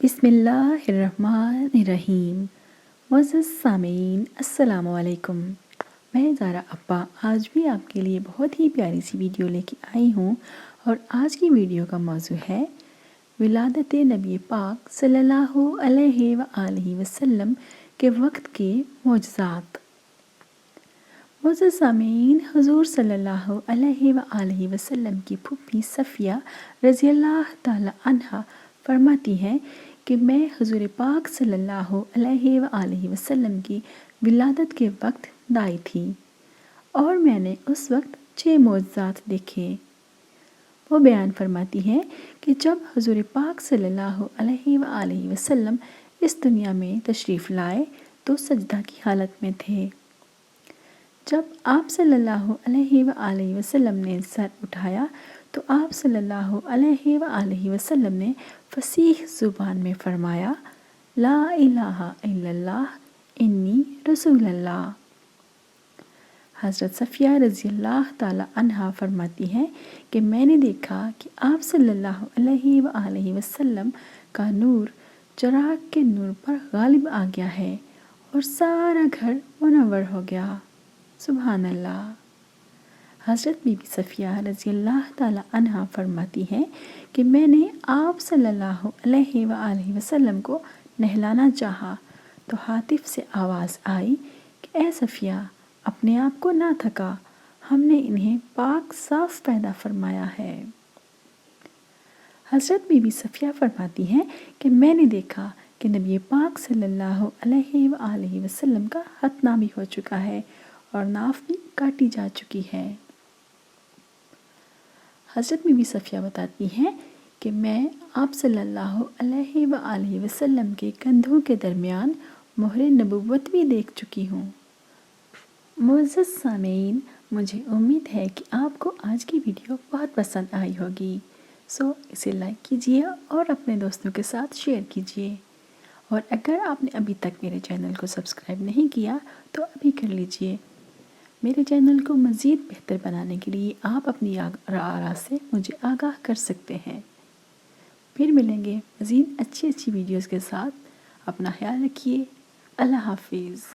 بسم اللہ الرحمن الرحیم۔ معزز سامعین السلام علیکم۔ میں زارا اپا آج بھی آپ کے لیے بہت ہی پیاری سی ویڈیو لے کے آئی ہوں، اور آج کی ویڈیو کا موضوع ہے ولادت نبی پاک صلی اللہ علیہ وآلہ وسلم کے وقت کے معجزات۔ معزز سامعین، حضور صلی اللہ علیہ وآلہ وسلم کی پھوپھی صفیہ رضی اللہ تعالی عنہا فرماتی ہیں کہ میں حضور پاک صلی اللہ علیہ وآلہ وسلم کی ولادت کے وقت دائی تھی، اور میں نے اس وقت 6 معجزات دیکھے۔ وہ بیان فرماتی ہیں کہ جب حضور پاک صلی اللہ علیہ وآلہ وسلم اس دنیا میں تشریف لائے تو سجدہ کی حالت میں تھے۔ جب آپ صلی اللہ علیہ وآلہ وسلم نے سر اٹھایا تو آپ صلی اللہ علیہ وآلہ وسلم نے فصیح زبان میں فرمایا، لا الہ الا اللہ انی رسول اللہ۔ حضرت صفیہ رضی اللہ تعالی عنہا فرماتی ہیں کہ میں نے دیکھا کہ آپ صلی اللہ علیہ وآلہ وسلم کا نور چراغ کے نور پر غالب آ گیا ہے اور سارا گھر منور ہو گیا۔ سبحان اللہ۔ حضرت بی بی صفیہ رضی اللہ تعالی عنہا فرماتی ہیں کہ میں نے آپ صلی اللہ علیہ وآلہ وسلم کو نہلانا چاہا تو ہاتف سے آواز آئی کہ اے صفیہ، اپنے آپ کو نہ تھکا، ہم نے انہیں پاک صاف پیدا فرمایا ہے۔ حضرت بی بی صفیہ فرماتی ہیں کہ میں نے دیکھا کہ نبی پاک صلی اللہ علیہ وآلہ وسلم کا ختنہ بھی ہو چکا ہے اور ناف بھی کاٹی جا چکی ہے۔ حضرت بی بی صفیہ بتاتی ہیں کہ میں آپ صلی اللہ علیہ وآلہ وسلم کے کندھوں کے درمیان مہر نبوت بھی دیکھ چکی ہوں۔ معزز سامعین، مجھے امید ہے کہ آپ کو آج کی ویڈیو بہت پسند آئی ہوگی، سو اسے لائک کیجئے اور اپنے دوستوں کے ساتھ شیئر کیجئے، اور اگر آپ نے ابھی تک میرے چینل کو سبسکرائب نہیں کیا تو ابھی کر لیجئے۔ میرے چینل کو مزید بہتر بنانے کے لیے آپ اپنی آراء سے مجھے آگاہ کر سکتے ہیں۔ پھر ملیں گے مزید اچھی ویڈیوز کے ساتھ۔ اپنا خیال رکھیے۔ اللہ حافظ۔